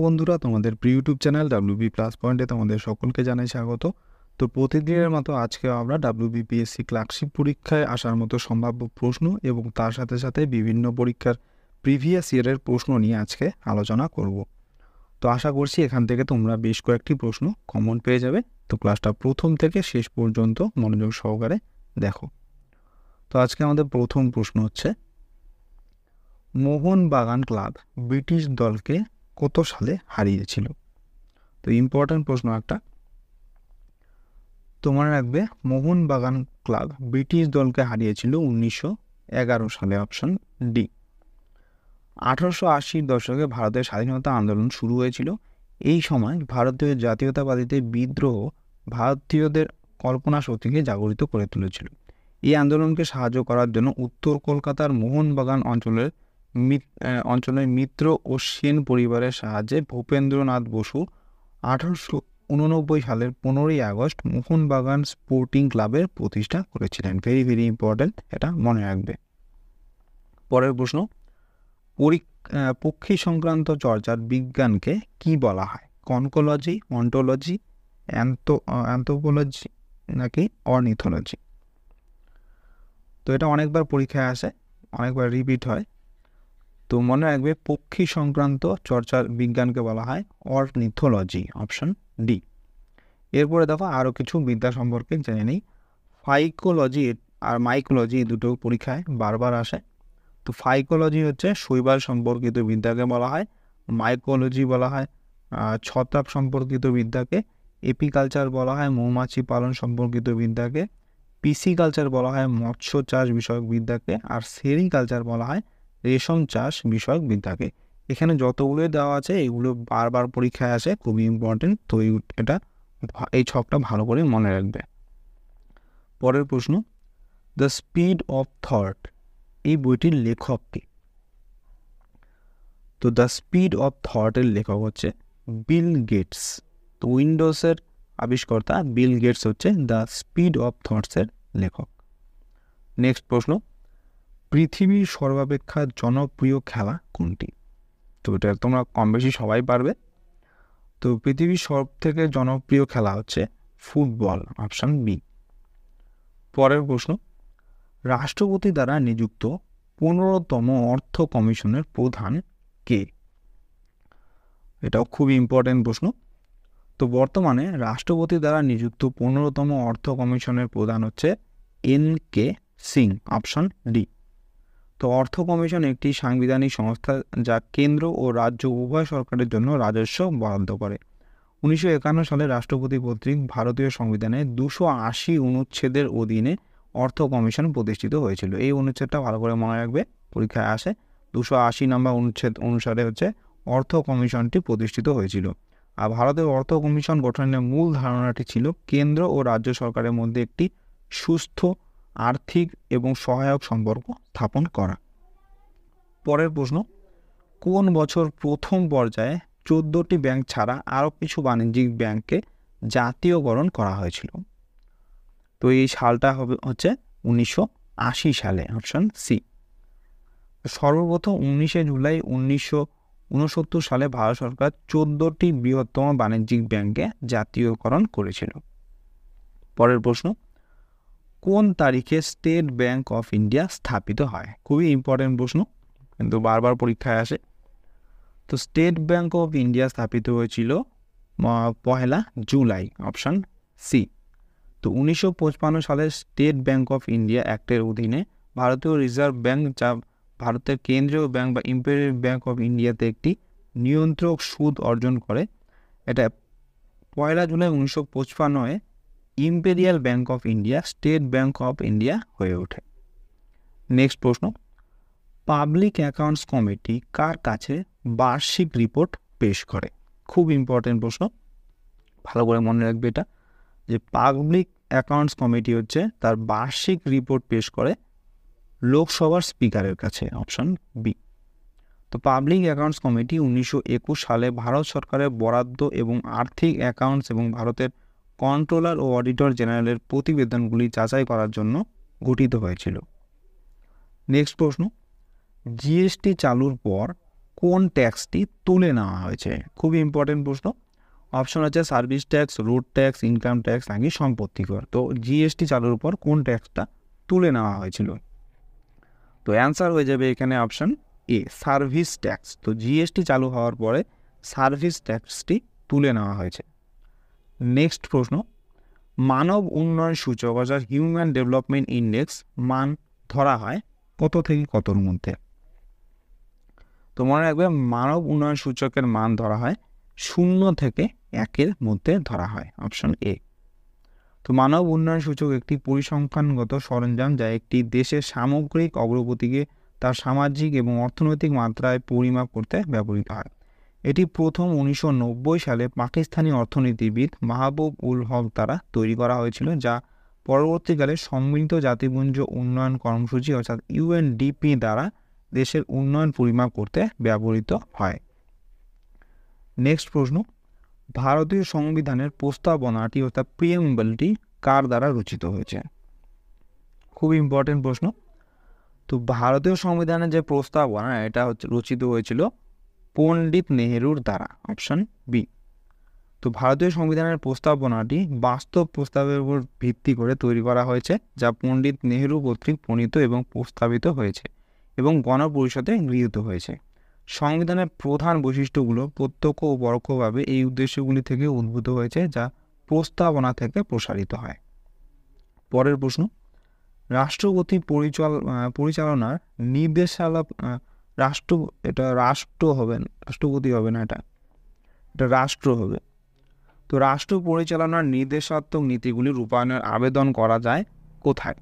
বন্ধুরা, তোমাদের প্রিয় ইউটিউব চ্যানেল ডাব্লিউবি প্লাস পয়েন্টে তোমাদের সকলকে জানাই স্বাগত। তো প্রতিদিনের মতো আজকে আমরা ডাব্লিউবিপিএসসি ক্লার্কশিপ পরীক্ষায় আসার মতো সম্ভাব্য প্রশ্ন এবং তার সাথে সাথে বিভিন্ন পরীক্ষার প্রিভিয়াস ইয়ারের প্রশ্ন নিয়ে আজকে আলোচনা করব। তো আশা করছি এখান থেকে তোমরা বেশ কয়েকটি প্রশ্ন কমন পেয়ে যাবে। তো ক্লাসটা প্রথম থেকে শেষ পর্যন্ত মনোযোগ সহকারে দেখো। তো আজকে আমাদের প্রথম প্রশ্ন হচ্ছে, মোহনবাগান ক্লাব ব্রিটিশ দলকে কত সালে হারিয়েছিল? তো ইম্পর্ট্যান্ট প্রশ্ন একটা। তোমার রাখবে, মোহনবাগান ক্লাব ব্রিটিশ দলকে হারিয়েছিল 1911 সালে। Option D. 1880-র দশকে ভারতের স্বাধীনতা আন্দোলন শুরু হয়েছিল। এই সময় ভারতীয় জাতীয়তাবাদীদের বিদ্রোহ ভারতীয়দের কল্পনা শক্তিকে জাগরিত করে তুলেছিল। এই আন্দোলনকে সাহায্য করার জন্য উত্তর কলকাতার মোহনবাগান অঞ্চলের মিত্র ও সেন পরিবারের সাহায্যে ভূপেন্দ্রনাথ বসু 1889 সালের 15ই আগস্ট মোহনবাগান স্পোর্টিং ক্লাবের প্রতিষ্ঠা করেছিলেন। ভেরি ভেরি ইম্পর্ট্যান্ট, এটা মনে রাখবে। পরের প্রশ্ন, পক্ষী সংক্রান্ত চর্চার বিজ্ঞানকে কি বলা হয়? কনকোলজি, অন্টোলজি, অ্যান্থ্রোপোলজি নাকি অর্নিথোলজি? তো এটা অনেকবার পরীক্ষায় আসে, অনেকবার রিপিট হয়। তো মনে রাখবে, পক্ষী সংক্রান্ত চর্চার বিজ্ঞানকে বলা হয় অর্নিথোলজি। Option D. এরপরে দেখো আরও কিছু বিদ্যা সম্পর্কে জেনে নিই। ফাইকোলজি আর মাইকোলজি দুটো পরীক্ষায় বারবার আসে। তো ফাইকোলজি হচ্ছে শৈবাল সম্পর্কিত বিদ্যাকে বলা হয়, মাইকোলজি বলা হয় ছত্রাক সম্পর্কিত বিদ্যাকে, এপিকালচার বলা হয় মৌমাছি পালন সম্পর্কিত বিদ্যাকে, পিসিকালচার বলা হয় মৎস্য চাষ বিষয়ক বিদ্যাকে, আর সেরিকালচার বলা হয় রেশম চাষ বিষয়ক বিদ্যাকে। এখানে যতগুলোই দেওয়া আছে এগুলো বারবার পরীক্ষায় আসে, খুবই ইম্পর্টেন্ট। তো এই ছকটা ভালো করে মনে রাখবে। পরের প্রশ্ন, দ্য স্পিড অফ থট এই বইটির লেখক কে? তো দ্য স্পিড অফ থটের লেখক হচ্ছে বিল গেটস। তো উইন্ডোজের আবিষ্কর্তা বিল গেটস হচ্ছে দ্য স্পিড অফ থটসের লেখক। নেক্সট প্রশ্ন, পৃথিবীর সর্বাপেক্ষা জনপ্রিয় খেলা কোনটি? তো এটা তোমরা কম বেশি সবাই পারবে। তো পৃথিবীর সব থেকে জনপ্রিয় খেলা হচ্ছে ফুটবল। Option B. পরের প্রশ্ন, রাষ্ট্রপতি দ্বারা নিযুক্ত 15তম অর্থ কমিশনের প্রধান কে? এটাও খুবই ইম্পর্টেন্ট প্রশ্ন। তো বর্তমানে রাষ্ট্রপতি দ্বারা নিযুক্ত 15তম অর্থ কমিশনের প্রধান হচ্ছে এন.কে. সিং। Option D. তো অর্থ কমিশন একটি সাংবিধানিক সংস্থা যা কেন্দ্র ও রাজ্য উভয় সরকারের জন্য রাজস্ব বরাদ্দ করে। 1951 সালে রাষ্ট্রপতি কর্তৃক ভারতীয় সংবিধানে 280 অনুচ্ছেদের অধীনে অর্থ কমিশন প্রতিষ্ঠিত হয়েছিল। এই অনুচ্ছেদটা ভালো করে মনে রাখবে, পরীক্ষায় আসে। 280 নম্বর অনুচ্ছেদ অনুসারে হচ্ছে অর্থ কমিশনটি প্রতিষ্ঠিত হয়েছিল। আর ভারতের অর্থ কমিশন গঠনের মূল ধারণাটি ছিল কেন্দ্র ও রাজ্য সরকারের মধ্যে একটি সুস্থ আর্থিক এবং সহায়ক সম্পর্ক স্থাপন করা। পরের প্রশ্ন, কোন বছর প্রথম পর্যায়ে 14টি ব্যাংক ছাড়া আরও কিছু বাণিজ্যিক ব্যাংককে জাতীয়করণ করা হয়েছিল? তো এই সালটা হচ্ছে 1980 সালে। Option C. সর্বপ্রথম 19শে জুলাই 1969 সালে ভারত সরকার 14টি বৃহত্তম বাণিজ্যিক ব্যাংকে জাতীয়করণ করেছিল। পরের প্রশ্ন, কোন তারিখে স্টেট ব্যাংক অফ ইন্ডিয়া স্থাপিত হয়? খুবই ইম্পর্টেন্ট প্রশ্ন, কিন্তু বারবার পরীক্ষায় আসে। তো স্টেট ব্যাংক অফ ইন্ডিয়া স্থাপিত হয়েছিল 1 জুলাই। Option C. তো 1955 সালে স্টেট ব্যাংক অফ ইন্ডিয়া অ্যাক্টের অধীনে ভারতীয় রিজার্ভ ব্যাংক, যা ভারতের কেন্দ্রীয় ব্যাংক বা ইম্পেরিয়াল ব্যাংক অফ ইন্ডিয়াতে একটি নিয়ন্ত্রক সুদ অর্জন করে। এটা 1 জুলাই 1955-এ Imperial Bank of India State Bank of India হয়ে ওঠে। নেক্সট প্রশ্ন, পাবলিক অ্যাকাউন্টস কমিটি কার কাছে বার্ষিক রিপোর্ট পেশ করে? খুব ইম্পর্টেন্ট প্রশ্ন, ভালো করে মনে রাখবে এটা, যে পাবলিক অ্যাকাউন্টস কমিটি হচ্ছে তার বার্ষিক রিপোর্ট পেশ করে লোকসভার স্পিকারের কাছে। Option B. তো পাবলিক অ্যাকাউন্টস কমিটি 1921 সালে ভারত সরকারের বরাদ্দ এবং আর্থিক অ্যাকাউন্টস এবং ভারতের কন্ট্রোলার ও অডিটর জেনারেলের প্রতিবেদনগুলি যাচাই করার জন্য গঠিত হয়েছিল। নেক্সট প্রশ্ন, জিএসটি চালুর পর কোন ট্যাক্সটি তুলে নেওয়া হয়েছে? খুবই ইম্পর্টেন্ট প্রশ্ন। অপশন হচ্ছে service tax, road tax, income tax নাকি সম্পত্তি কর। তো জিএসটি চালুর উপর কোন ট্যাক্সটা তুলে নেওয়া হয়েছিল? তো অ্যান্সার হয়ে যাবে এখানে অপশন এ, সার্ভিস ট্যাক্স। তো জিএসটি চালু হওয়ার পরে সার্ভিস ট্যাক্সটি তুলে নেওয়া হয়েছে। নেক্সট প্রশ্ন, মানব উন্নয়ন সূচক অর্থাৎ হিউম্যান ডেভেলপমেন্ট ইন্ডেক্স মান ধরা হয় কত থেকে কতর মধ্যে? তো মনে রাখবে, মানব উন্নয়ন সূচকের মান ধরা হয় 0 থেকে 1-এর মধ্যে ধরা হয়, অপশন এ। তো মানব উন্নয়ন সূচক একটি পরিসংখ্যানগত সরঞ্জাম যা একটি দেশের সামগ্রিক অগ্রগতিকে তার সামাজিক এবং অর্থনৈতিক মাত্রায় পরিমাপ করতে ব্যবহৃত হয়। এটি প্রথম 1990 সালে পাকিস্তানি অর্থনীতিবিদ মাহবুব উল হক দ্বারা তৈরি করা হয়েছিল, যা পরবর্তীকালে সম্মিলিত জাতিপুঞ্জ উন্নয়ন কর্মসূচি অর্থাৎ ইউএনডিপি দ্বারা দেশের উন্নয়ন পরিমাপ করতে ব্যবহৃত হয়। নেক্সট প্রশ্ন, ভারতীয় সংবিধানের প্রস্তাবনাটি অর্থাৎ প্রিএম্বলটি কার দ্বারা রচিত হয়েছে? খুব ইম্পর্টেন্ট প্রশ্ন। তো ভারতীয় সংবিধানের যে প্রস্তাবনা এটা রচিত হয়েছিল পণ্ডিত নেহেরুর দ্বারা, অপশন বি। তো ভারতীয় সংবিধানের প্রস্তাবনাটি বাস্তব প্রস্তাবের উপর ভিত্তি করে তৈরি করা হয়েছে, যা পণ্ডিত নেহেরু কর্তৃক প্রণীত এবং প্রস্তাবিত হয়েছে এবং গণপরিষদে গৃহীত হয়েছে। সংবিধানের প্রধান বৈশিষ্ট্যগুলো প্রত্যক্ষ ও পরোক্ষভাবে এই উদ্দেশ্যগুলি থেকে উদ্ভূত হয়েছে, যা প্রস্তাবনা থেকে প্রসারিত হয়। পরের প্রশ্ন, রাষ্ট্রপতি পরিচালনার নির্দেশালয় রাষ্ট্রপতি হবে না, এটা রাষ্ট্র হবে। তো রাষ্ট্র পরিচালনার নির্দেশাত্মক নীতিগুলি রূপায়ণের আবেদন করা যায় কোথায়?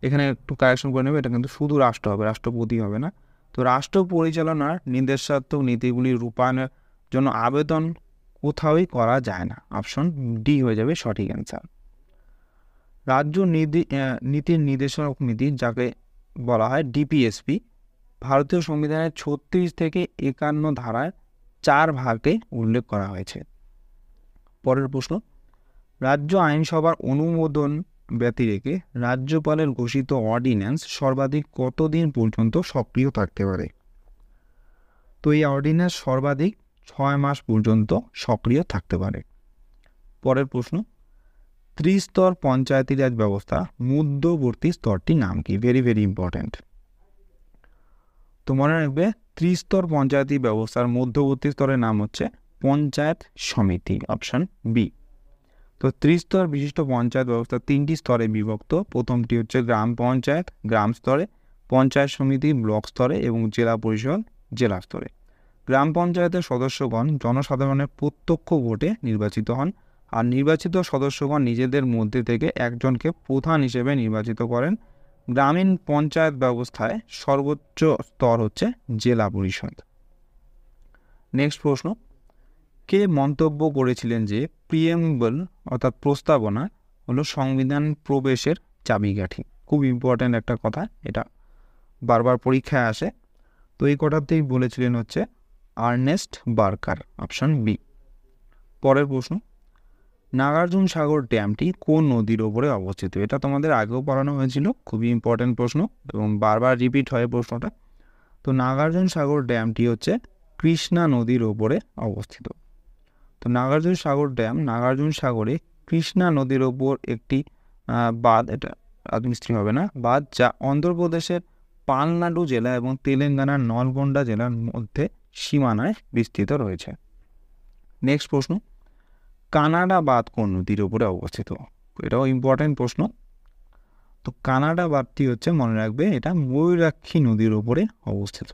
এখানে একটু কারেকশন করে নেবে, এটা কিন্তু শুধু রাষ্ট্র হবে, রাষ্ট্রপতি হবে না। তো রাষ্ট্র পরিচালনার নির্দেশাত্মক নীতিগুলি রূপায়ণের জন্য আবেদন কোথাওই করা যায় না, অপশন ডি হয়ে যাবে সঠিক অ্যান্সার। রাজ্য নীতির নির্দেশক নীতি, যাকে বলা হয় ডিপিএসপি, ভারতীয় সংবিধানের 36 থেকে 51 ধারায় 4 ভাগে উল্লেখ করা হয়েছে। পরের প্রশ্ন, রাজ্য আইনসভার অনুমোদন ব্যতি রেখে রাজ্যপালের ঘোষিত অর্ডিন্যান্স সর্বাধিক কতদিন পর্যন্ত সক্রিয় থাকতে পারে? তো এই অর্ডিন্যান্স সর্বাধিক 6 মাস পর্যন্ত সক্রিয় থাকতে পারে। পরের প্রশ্ন, ত্রিস্তর পঞ্চায়েতি রাজ ব্যবস্থা মধ্যবর্তী স্তরটির নাম কি? Very very important. তো মনে রাখবে, ত্রিস্তর পঞ্চায়েতি ব্যবস্থার মধ্যবর্তী স্তরের নাম হচ্ছে পঞ্চায়েত সমিতি, অপশন বি। তো ত্রিস্তর বিশিষ্ট পঞ্চায়েত ব্যবস্থা 3টি স্তরে বিভক্ত। প্রথমটি হচ্ছে গ্রাম পঞ্চায়েত গ্রাম স্তরে, পঞ্চায়েত সমিতি ব্লক স্তরে এবং জেলা পরিষদ জেলা স্তরে। গ্রাম পঞ্চায়েতের সদস্যগণ জনসাধারণের প্রত্যক্ষ ভোটে নির্বাচিত হন, আর নির্বাচিত সদস্যগণ নিজেদের মধ্যে থেকে একজনকে প্রধান হিসেবে নির্বাচিত করেন। গ্রামীণ পঞ্চায়েত ব্যবস্থায় সর্বোচ্চ স্তর হচ্ছে জেলা পরিষদ। নেক্সট প্রশ্ন, কে মন্তব্য করেছিলেন যে প্রিএম্বল অর্থাৎ প্রস্তাবনা হলো সংবিধান প্রবেশের চাবিকাঠি? খুব ইম্পর্ট্যান্ট একটা কথা, এটা বারবার পরীক্ষায় আসে। তো এই কথাতেই বলেছিলেন হচ্ছে আর্নেস্ট বার্কার, অপশন বি। পরের প্রশ্ন, নাগার্জুন সাগর ড্যামটি কোন নদীর ওপরে অবস্থিত? এটা তোমাদের আগেও পড়ানো হয়েছিল, খুবই ইম্পর্ট্যান্ট প্রশ্ন এবং বারবার রিপিট হয় প্রশ্নটা। তো নাগার্জুন সাগর ড্যামটি হচ্ছে কৃষ্ণা নদীর ওপরে অবস্থিত। তো নাগার্জুন সাগর ড্যাম নাগার্জুন সাগরে কৃষ্ণা নদীর ওপর একটি বাঁধ, এটা রাজমিস্ত্রি হবে না, বাঁধ, যা অন্ধ্রপ্রদেশের পালনাডু জেলা এবং তেলেঙ্গানার নলগোন্ডা জেলার মধ্যে সীমানায় বিস্তৃত রয়েছে। নেক্সট প্রশ্ন, কানাডা বাঁধ কোন নদীর উপরে অবস্থিত? এটাও ইম্পর্টেন্ট প্রশ্ন। তো কানাডা বাঁধটি হচ্ছে, মনে রাখবে, এটা ময়ূরাক্ষী নদীর উপরে অবস্থিত।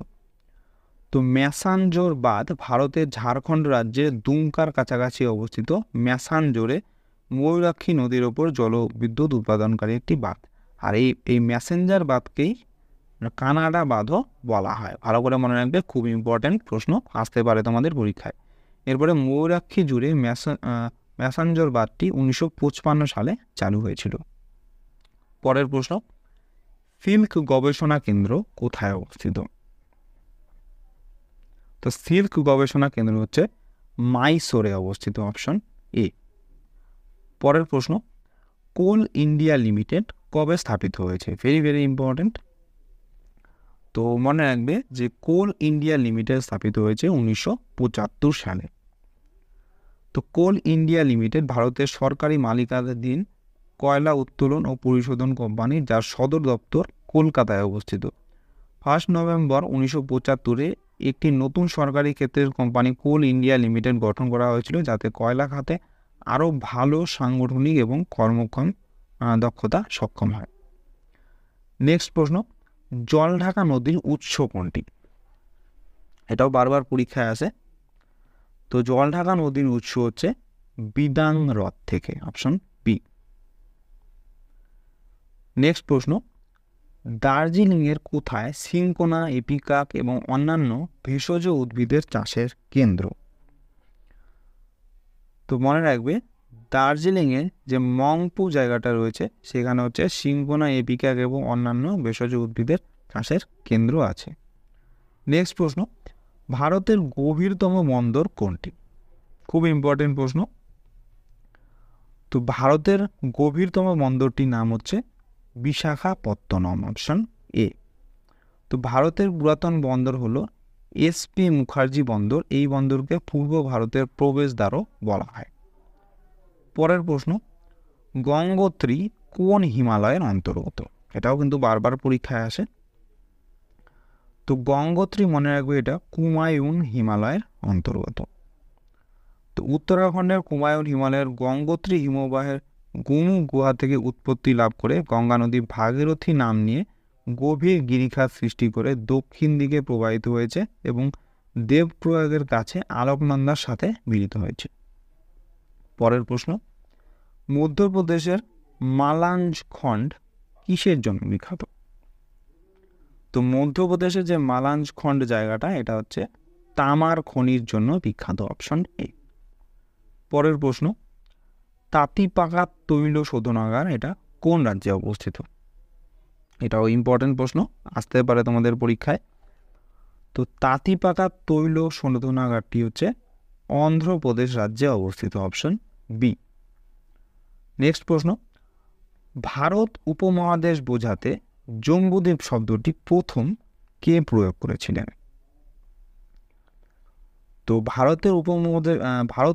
তো ম্যাসাঞ্জোর বাঁধ ভারতের ঝাড়খণ্ড রাজ্যের দুমকার কাছাকাছি অবস্থিত। ম্যাসাঞ্জোরে ময়ূরাক্ষী নদীর ওপর জলবিদ্যুৎ উৎপাদনকারী একটি বাঁধ। আর এই ম্যাসেঞ্জার বাঁধকেই কানাডা বাঁধও বলা হয়। ভালো করে মনে রাখবে, খুব ইম্পর্ট্যান্ট প্রশ্ন, আসতে পারে তোমাদের পরীক্ষায়। এরপরে ময়ূরাক্ষী জুড়ে ম্যাসাঞ্জোর বাঁধটি 1955 সালে চালু হয়েছিল। পরের প্রশ্ন, সিল্ক গবেষণা কেন্দ্র কোথায় অবস্থিত? তো সিল্ক গবেষণা কেন্দ্র হচ্ছে মাইসোরে অবস্থিত, অপশন এ। পরের প্রশ্ন, কোল ইন্ডিয়া লিমিটেড কবে স্থাপিত হয়েছে? Very very important. তো মনে রাখবে যে কোল ইন্ডিয়া লিমিটেড স্থাপিত হয়েছে 1975 সালে। তো কোল ইন্ডিয়া লিমিটেড ভারতের সরকারি মালিকানাধীন কয়লা উত্তোলন ও পরিশোধন কোম্পানি, যার সদর দপ্তর কলকাতায় অবস্থিত। 1 নভেম্বর 1975-এ একটি নতুন সরকারি ক্ষেত্রের কোম্পানি কোল ইন্ডিয়া লিমিটেড গঠন করা হয়েছিল, যাতে কয়লা খাতে আরও ভালো সাংগঠনিক এবং কর্মক্ষম দক্ষতা সক্ষম হয়। নেক্সট প্রশ্ন, জলঢাকা নদীর উৎস কোনটি? এটাও বারবার পরীক্ষায় আসে। তো জলঢাকা নদীর উৎস হচ্ছে বিদাং হ্রদ থেকে, অপশন বি। নেক্সট প্রশ্ন, দার্জিলিংয়ের কোথায় সিনকোনা, এপিকাক এবং অন্যান্য ভেষজ উদ্ভিদের চাষের কেন্দ্র? তো মনে রাখবে দার্জিলিংয়ে যে মংপু জায়গাটা রয়েছে সেখানে হচ্ছে সিনকোনা, এপিকাক এবং অন্যান্য ভেষজ উদ্ভিদের চাষের কেন্দ্র আছে। নেক্সট প্রশ্ন, ভারতের গভীরতম বন্দর কোনটি? খুব ইম্পর্টেন্ট প্রশ্ন। তো ভারতের গভীরতম বন্দরটির নাম হচ্ছে বিশাখাপত্তনম, অপশন এ। তো ভারতের পুরাতন বন্দর হলো এসপি মুখার্জি বন্দর। এই বন্দরকে পূর্ব ভারতের প্রবেশদ্বারও বলা হয়। পরের প্রশ্ন, গঙ্গোত্রী কোন হিমালয়ের অন্তর্গত? এটাও কিন্তু বারবার পরীক্ষায় আসে। তো গঙ্গোত্রী মনে রাখবে এটা কুমায়ুন হিমালয়ের অন্তর্গত। তো উত্তরাখণ্ডের কুমায়ুন হিমালয়ের গঙ্গোত্রী হিমবাহের গুমু গুহা থেকে উৎপত্তি লাভ করে গঙ্গা নদী ভাগীরথী নাম নিয়ে গভীর গিরিখাত সৃষ্টি করে দক্ষিণ দিকে প্রবাহিত হয়েছে এবং দেবপ্রয়াগের কাছে আলোকনন্দার সাথে মিলিত হয়েছে। পরের প্রশ্ন, মধ্যপ্রদেশের মালাঞ্জ খণ্ড কিসের জন্য বিখ্যাত? তো মধ্যপ্রদেশের যে মালাঞ্জ খণ্ড জায়গাটা এটা হচ্ছে তামার খনির জন্য বিখ্যাত, অপশন এ। পরের প্রশ্ন, তাঁতিপাকা তৈল শোধনাগার এটা কোন রাজ্যে অবস্থিত? এটাও ইম্পর্টেন্ট প্রশ্ন, আসতে পারে তোমাদের পরীক্ষায়। তো তাঁতিপাকা তৈল শোধনাগারটি হচ্ছে অন্ধ্রপ্রদেশ রাজ্যে অবস্থিত, অপশন বি। নেক্সট প্রশ্ন, ভারত উপমহাদেশ বোঝাতে জম্বুদ্বীপ শব্দটি প্রথম কে প্রয়োগ করেছিলেন? তো ভারত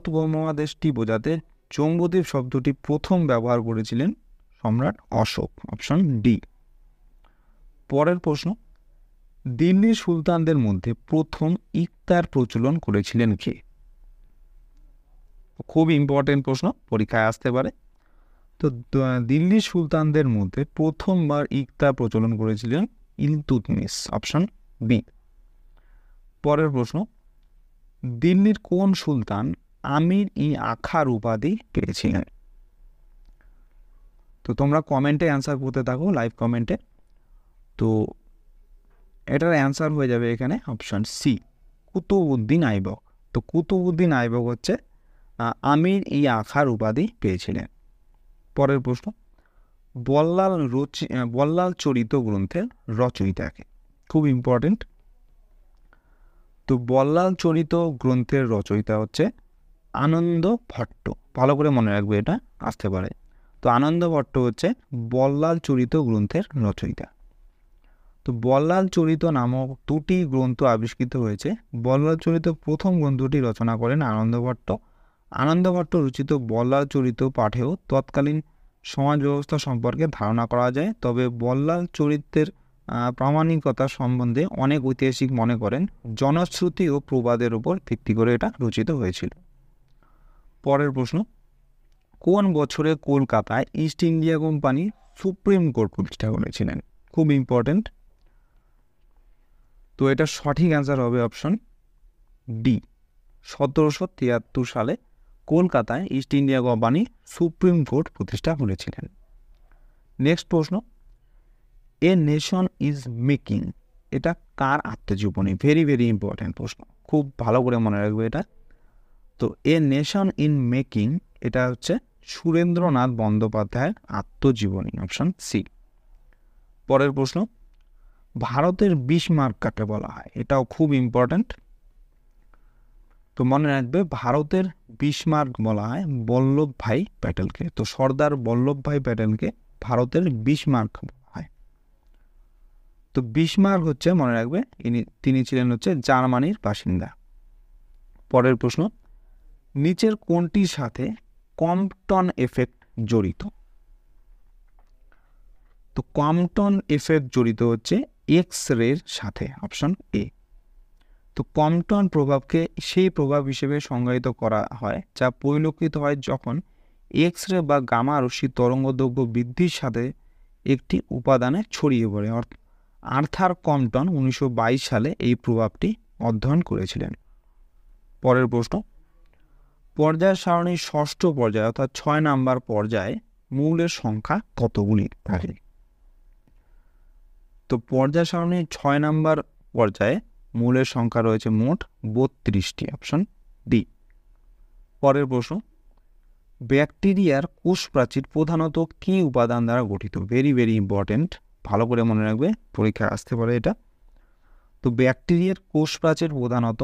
উপমহাদেশটি বোঝাতে জম্বুদ্বীপ শব্দটি প্রথম ব্যবহার করেছিলেন সম্রাট অশোক, অপশন ডি। পরের প্রশ্ন, দিল্লির সুলতানদের মধ্যে প্রথম ইকতার প্রচলন করেছিলেন কে? খুব ইম্পর্টেন্ট প্রশ্ন, পরীক্ষায় আসতে পারে। তো দিল্লির সুলতানদের মধ্যে প্রথমবার ইকতার প্রচলন করেছিলেন ইলতুৎমিশ, অপশন বি। পরের প্রশ্ন, দিল্লির কোন সুলতান আমির ই আখার উপাধি পেয়েছিলেন? তো তোমরা কমেন্টে অ্যান্সার করতে থাকো, লাইভ কমেন্টে। তো এটার অ্যান্সার হয়ে যাবে এখানে অপশন সি, কুতুবউদ্দিন আইবক। তো কুতুবউদ্দিন আইবক হচ্ছে আমির ই আখার উপাধি পেয়েছিলেন। পরের প্রশ্ন, বল্লাল চরিত গ্রন্থের রচয়িতাকে? খুব ইম্পর্টেন্ট। তো বল্লাল চরিত গ্রন্থের রচয়িতা হচ্ছে আনন্দ ভট্ট। ভালো করে মনে রাখবে, এটা আসতে পারে। তো আনন্দ ভট্ট হচ্ছে বল্লাল চরিত গ্রন্থের রচয়িতা। তো বল্লাল চরিত নামক দুটি গ্রন্থ আবিষ্কৃত হয়েছে। বল্লাল চরিত প্রথম গ্রন্থটি রচনা করেন আনন্দ ভট্ট। আনন্দ ভট্ট রচিত বল্লাল চরিত পাঠেও তৎকালীন সমাজ ব্যবস্থা সম্পর্কে ধারণা করা যায়। তবে বল্লাল চরিত্রের প্রামাণিকতা সম্বন্ধে অনেক ঐতিহাসিক মনে করেন জনশ্রুতি ও প্রবাদের উপর ভিত্তি করে এটা রচিত হয়েছিল। পরের প্রশ্ন, কোন বছরে কলকাতায় east India company supreme court প্রতিষ্ঠা করেছিলেন? খুব ইম্পর্টেন্ট। তো এটা সঠিক অ্যান্সার হবে অপশন ডি, 1773 সালে কলকাতায় east India company supreme court প্রতিষ্ঠা করেছিলেন। নেক্সট প্রশ্ন, এ নেশন ইজ মেকিং এটা কার আত্মজীবনী? ভেরি ভেরি ইম্পর্টেন্ট প্রশ্ন, খুব ভালো করে মনে রাখবে এটা। তো এ নেশন ইন মেকিং এটা হচ্ছে সুরেন্দ্রনাথ বন্দ্যোপাধ্যায়ের আত্মজীবনী, অপশন সি। পরের প্রশ্ন, ভারতের বিসমার্ক কাকে বলা হয়? এটাও খুব ইম্পর্ট্যান্ট। তো মনে রাখবে ভারতের বিসমার্ক বলা হয় বল্লভভাই প্যাটেলকে। তো সর্দার বল্লভভাই প্যাটেলকে ভারতের বিসমার্ক বলা হয়। তো বিসমার্ক হচ্ছে মনে রাখবে তিনি ছিলেন হচ্ছে জার্মানির বাসিন্দা। পরের প্রশ্ন, নিচের কোনটির সাথে কম্পটন এফেক্ট জড়িত? তো কম্পটন এফেক্ট জড়িত হচ্ছে এক্স রের সাথে, অপশন এ। তো কম্পটন প্রভাবকে সেই প্রভাব হিসেবে সংজ্ঞায়িত করা হয় যা পরিলক্ষিত হয় যখন এক্স রে বা গামা রশ্মির তরঙ্গদৈর্ঘ্য বৃদ্ধির সাথে একটি উপাদানে ছড়িয়ে পড়ে। আর্থার কম্পটন 1922 সালে এই প্রভাবটি অধ্যয়ন করেছিলেন। পরের প্রশ্ন, পর্যায় সারণীর ষষ্ঠ পর্যায়ে অর্থাৎ 6 নাম্বার পর্যায়ে মৌলের সংখ্যা কতগুলি থাকে? তো পর্যায় সারণীর 6 নাম্বার পর্যায়ে মৌলের সংখ্যা রয়েছে মোট 32টি, অপশন ডি। পরের প্রশ্ন, ব্যাকটেরিয়ার কোষ প্রাচীর প্রধানত কি উপাদান দ্বারা গঠিত? ভেরি ভেরি ইম্পর্টেন্ট, ভালো করে মনে রাখবে, পরীক্ষায় আসতে পারে এটা। তো ব্যাকটেরিয়ার কোষ প্রাচীর প্রধানত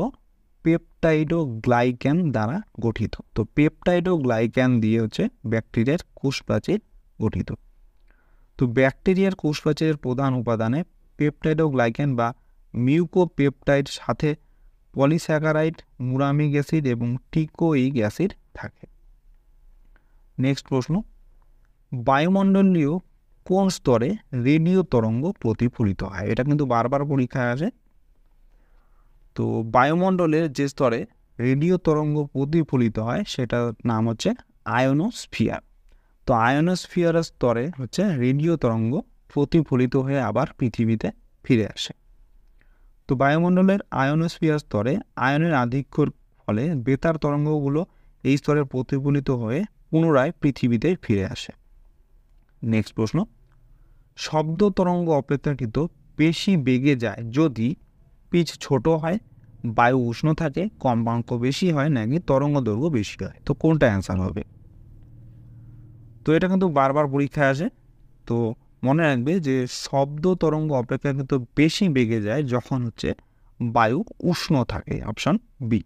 পেপটাইডোগ্লাইক্যান দ্বারা গঠিত। তো পেপটাইডোগ্লাইক্যান দিয়ে হচ্ছে ব্যাকটেরিয়ার কোষ প্রাচীর গঠিত। তো ব্যাকটেরিয়ার কোষ প্রাচীরের প্রধান উপাদানে পেপটাইডোগ্লাইক্যান বা মিউকোপেপটাইড সাথে পলিস্যাকারাইড, মুরামিক অ্যাসিড এবং টিকোইক অ্যাসিড থাকে। নেক্সট প্রশ্ন, বায়ুমণ্ডলীয় কোন স্তরে রেডিও তরঙ্গ প্রতিফলিত হয়? এটা কিন্তু বারবার পরীক্ষায় আসে। তো বায়ুমণ্ডলের যে স্তরে রেডিও তরঙ্গ প্রতিফলিত হয় সেটার নাম হচ্ছে আয়োনোস্ফিয়ার। তো আয়োনোস্ফিয়ারের স্তরে হচ্ছে রেডিও তরঙ্গ প্রতিফলিত হয়ে আবার পৃথিবীতে ফিরে আসে। তো বায়ুমণ্ডলের আয়োনোস্ফিয়ার স্তরে আয়নের আধিক্যের ফলে বেতার তরঙ্গগুলো এই স্তরে প্রতিফলিত হয়ে পুনরায় পৃথিবীতে ফিরে আসে। নেক্সট প্রশ্ন, শব্দ তরঙ্গ অপেক্ষাকৃত বেশি বেগে যায় যদি পিচ ছোট হয়, বায়ু উষ্ণ থাকে, কম্পাঙ্ক বেশি হয় নাকি তরঙ্গ দৈর্ঘ্য বেশি হয়? তো কোনটা অ্যান্সার হবে? তো এটা কিন্তু বারবার পরীক্ষায় আসে। তো মনে রাখবে যে শব্দ তরঙ্গ অপেক্ষাকৃত বেশি বেগে যায় যখন হচ্ছে বায়ু উষ্ণ থাকে, অপশন বি।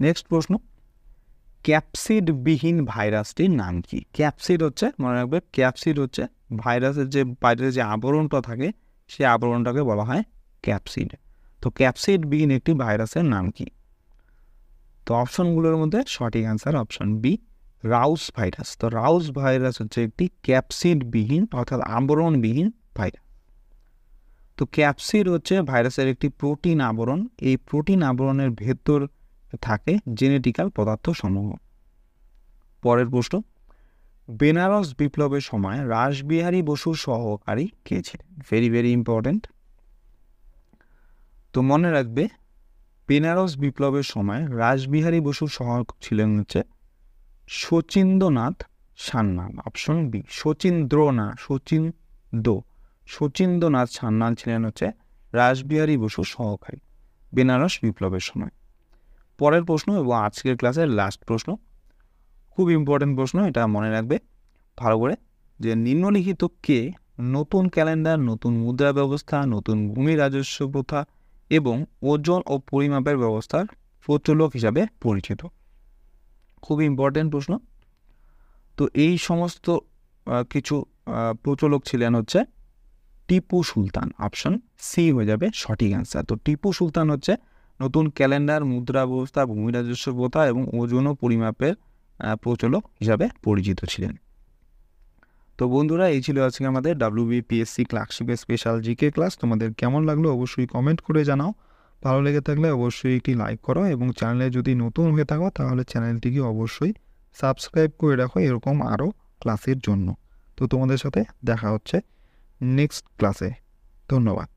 নেক্সট প্রশ্ন, ক্যাপসিডবিহীন ভাইরাসটির নাম কি? ক্যাপসিড হচ্ছে মনে রাখবে, ক্যাপসিড হচ্ছে ভাইরাসের যে বাইরের যে আবরণটা থাকে সেই আবরণটাকে বলা হয় ক্যাপসিড। তো ক্যাপসিডবিহীন একটি ভাইরাসের নাম কি? তো অপশনগুলোর মধ্যে সঠিক অ্যান্সার অপশন বি, রাউস ভাইরাস। তো রাউস ভাইরাস হচ্ছে একটি ক্যাপসিডবিহীন অর্থাৎ আবরণবিহীন ভাইরাস। তো ক্যাপসিড হচ্ছে ভাইরাসের একটি প্রোটিন আবরণ। এই প্রোটিন আবরণের ভেতর থাকে জেনেটিক্যাল পদার্থ সমূহ। পরের প্রশ্ন, বেনারস বিপ্লবের সময় রাসবিহারী বসুর সহকারী কে ছিলেন? Very very important. তো মনে রাখবে, বেনারস বিপ্লবের সময় রাসবিহারী বসুর সহায়ক ছিলেন হচ্ছে শচীন্দ্রনাথ সান্যাল, অপশন বি। শচীন্দ্রনাথ সান্যাল ছিলেন হচ্ছে রাসবিহারী বসুর সহকারী বেনারস বিপ্লবের সময়। পরের প্রশ্ন এবং আজকের ক্লাসের লাস্ট প্রশ্ন, খুব ইম্পর্টেন্ট প্রশ্ন, এটা মনে রাখবে ভালো করে, যে নিম্নলিখিত কে নতুন ক্যালেন্ডার, নতুন মুদ্রা ব্যবস্থা, নতুন ভূমি রাজস্ব প্রথা এবং ওজন ও পরিমাপের ব্যবস্থার প্রচলক হিসাবে পরিচিত? খুব ইম্পর্টেন্ট প্রশ্ন। তো এই সমস্ত কিছু প্রচলক ছিলেন হচ্ছে টিপু সুলতান, অপশন সি হয়ে যাবে সঠিক অ্যান্সার। তো টিপু সুলতান হচ্ছে নতুন ক্যালেন্ডার, মুদ্রা ব্যবস্থা, ভূমি রাজস্ব প্রথা এবং ওজন ও পরিমাপের প্রচলক হিসাবে পরিচিত ছিলেন। তো বন্ধুরা, এই ছিল আজকে আমাদের WBPSC ক্লার্কশিপের স্পেশাল জিকে ক্লাস। তোমাদের কেমন লাগলো অবশ্যই কমেন্ট করে জানাও। ভালো লেগে থাকলে অবশ্যই একটি লাইক করো এবং চ্যানেলে যদি নতুন হয়ে থাকো তাহলে চ্যানেলটিকে অবশ্যই সাবস্ক্রাইব করে রাখো এরকম আরও ক্লাসের জন্য। তো তোমাদের সাথে দেখা হচ্ছে নেক্সট ক্লাসে। ধন্যবাদ।